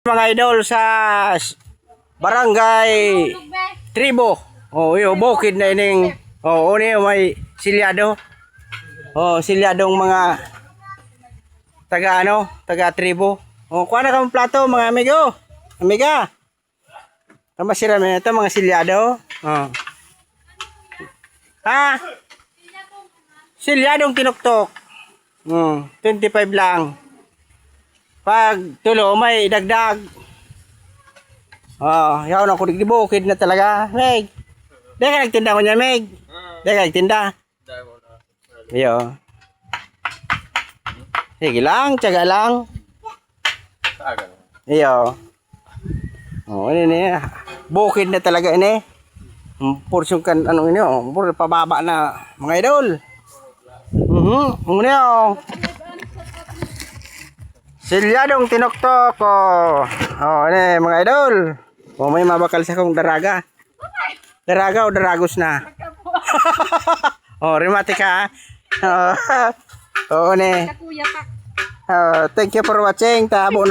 Mga idol sa barangay Tribo. Oh, yo bukid na ining. Oh, oni may silyado. Oh, silyadong mga taga Tribo. Oh, kuha na kang plato mga amigo. Amiga. Tama sila ito mga silyado. Oh. Ha? Silyadong tinuktok. 25 lang. Pag tulo may dagdag. Oh, yaw na kunig di bukid na talaga. Meg. Di ka nagtinda ko niya, Meg. Di ka nagtinda. Iyo. Sige lang, tiyaga lang. Iyo. Oh, ini bukid na talaga ini. Porsyon kan ano ini oh, puro pababa na mga idol. Oh. Silyadong tinuktok ko. Oh, ini mga idol. Oh, may mabakal sa kong daraga. Daraga o daragos na. Oh, rimati ka. Oh, ini. Thank you for watching. Tabo